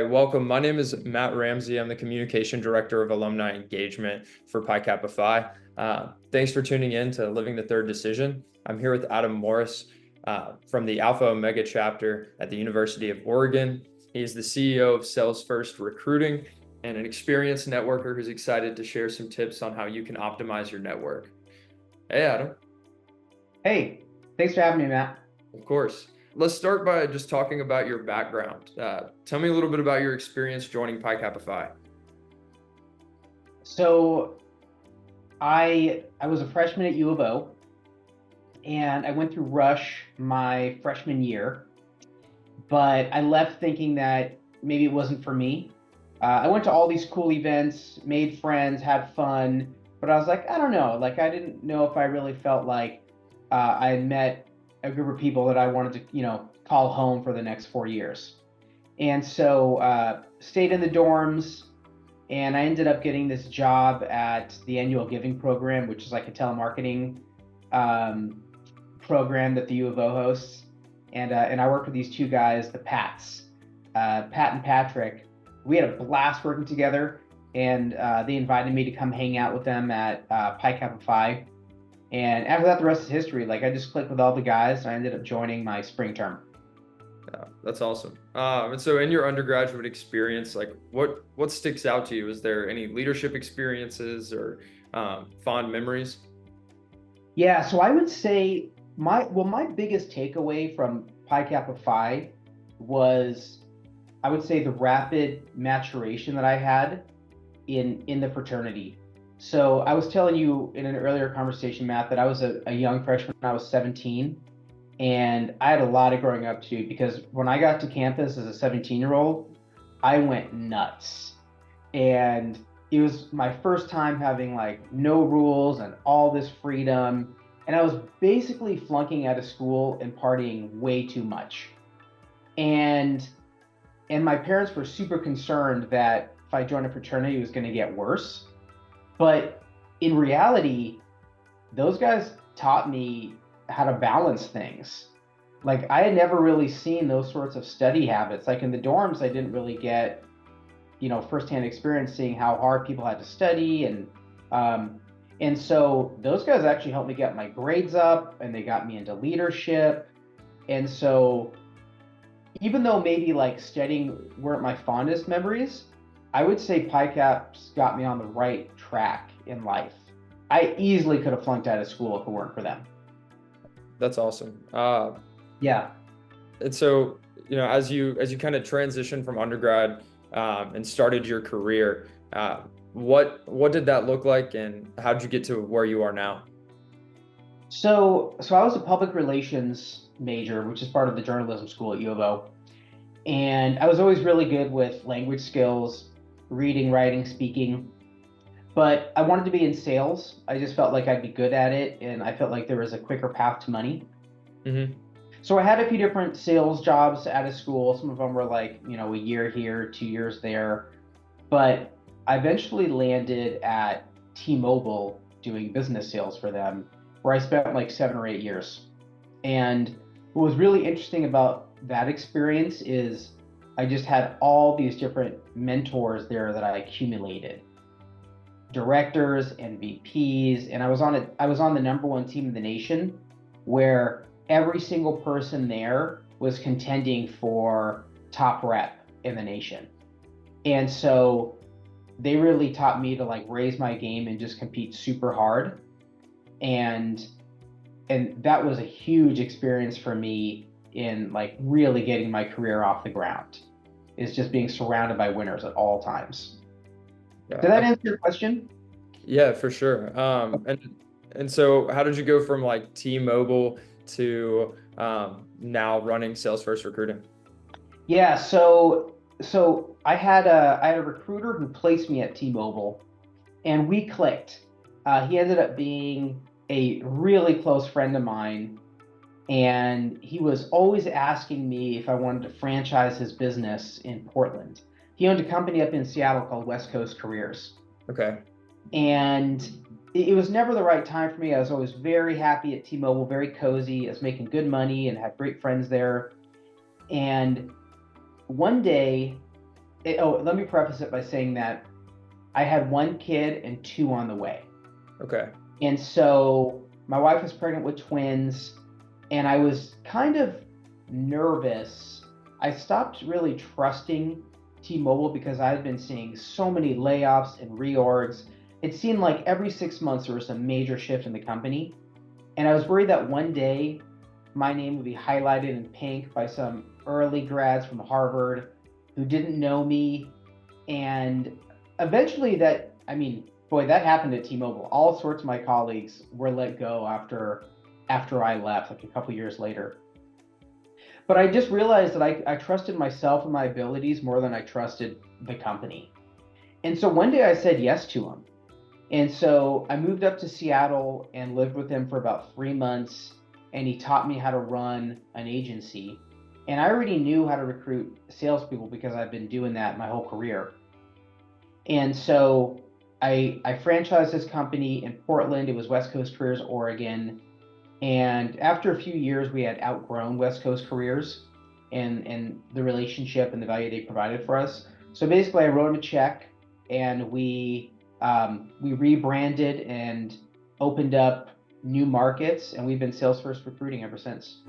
right, welcome. My name is Matt Ramsey. I'm the Communication Director of Alumni Engagement for Pi Kappa Phi. Thanks for tuning in to Living the Third Decision. I'm here with Adam Morris from the Alpha Omega chapter at the University of Oregon. He's the CEO of Sales First Recruiting and an experienced networker who's excited to share some tips on how you can optimize your network. Hey, Adam. Hey, thanks for having me, Matt. Of course. Let's start by just talking about your background. Tell me a little bit about your experience joining Pi Kappa Phi. So I was a freshman at U of O, and I went through Rush my freshman year, but I left thinking that maybe it wasn't for me. I went to all these cool events, made friends, had fun, but I was like, I don't know. Like, I didn't know if I really felt like I had met a group of people that I wanted to, call home for the next 4 years. And so stayed in the dorms, and I ended up getting this job at the annual giving program, which is like a telemarketing program that the U of O hosts. And I worked with these two guys, the Pats, Pat and Patrick. We had a blast working together, and they invited me to come hang out with them at Pi Kappa Phi. And after that, the rest is history. Like, I just clicked with all the guys, and I ended up joining my spring term. Yeah, that's awesome. And so in your undergraduate experience, like what sticks out to you? Is there any leadership experiences or fond memories? Yeah, so I would say my biggest takeaway from Pi Kappa Phi was, I would say, the rapid maturation that I had in the fraternity. So I was telling you in an earlier conversation, Matt, that I was a young freshman when I was 17, and I had a lot of growing up to do, because when I got to campus as a 17-year-old, I went nuts. And it was my first time having like no rules and all this freedom. And I was basically flunking out of school and partying way too much. And my parents were super concerned that if I joined a fraternity, it was going to get worse. But in reality, those guys taught me how to balance things. Like, I had never really seen those sorts of study habits. Like, in the dorms, I didn't really get, firsthand experience seeing how hard people had to study. And so those guys actually helped me get my grades up, and they got me into leadership. And so even though maybe like studying weren't my fondest memories, I would say Pi Caps got me on the right track in life. I easily could have flunked out of school if it weren't for them. That's awesome. Yeah. And so, as you kind of transitioned from undergrad and started your career, what did that look like, and how did you get to where you are now? So I was a public relations major, which is part of the journalism school at U of O. And I was always really good with language skills, reading, writing, speaking. But I wanted to be in sales. I just felt like I'd be good at it, and I felt like there was a quicker path to money. Mm-hmm. So I had a few different sales jobs out of school. Some of them were like, a year here, 2 years there. But I eventually landed at T-Mobile doing business sales for them, where I spent like 7 or 8 years. And what was really interesting about that experience is I just had all these different mentors there that I accumulated. Directors and VPs, and I was on the number one team in the nation, where every single person there was contending for top rep in the nation. And so they really taught me to like raise my game and just compete super hard. And that was a huge experience for me in like really getting my career off the ground, is just being surrounded by winners at all times. Yeah. Did that answer your question? Yeah, for sure. And so how did you go from like T-Mobile to now running Sales First Recruiting? Yeah, so I had a recruiter who placed me at T-Mobile, and we clicked. He ended up being a really close friend of mine, and he was always asking me if I wanted to franchise his business in Portland. He owned a company up in Seattle called West Coast Careers. Okay. And it was never the right time for me. I was always very happy at T-Mobile, very cozy. I was making good money and had great friends there. And one day Let me preface it by saying that I had one kid and two on the way. Okay. And so my wife was pregnant with twins, and I was kind of nervous. I stopped really trusting T-Mobile because I had been seeing so many layoffs and reorgs. It seemed like every 6 months there was a major shift in the company. And I was worried that one day my name would be highlighted in pink by some early grads from Harvard who didn't know me. And eventually boy, that happened at T-Mobile. All sorts of my colleagues were let go after I left, like a couple years later. But I just realized that I trusted myself and my abilities more than I trusted the company. And so one day I said yes to him. And so I moved up to Seattle and lived with him for about 3 months. And he taught me how to run an agency. And I already knew how to recruit salespeople because I've been doing that my whole career. And so I franchised this company in Portland. It was West Coast Careers, Oregon. And after a few years, we had outgrown West Coast Careers and the relationship and the value they provided for us. So basically, I wrote him a check, and we rebranded and opened up new markets, and we've been sales first recruiting ever since.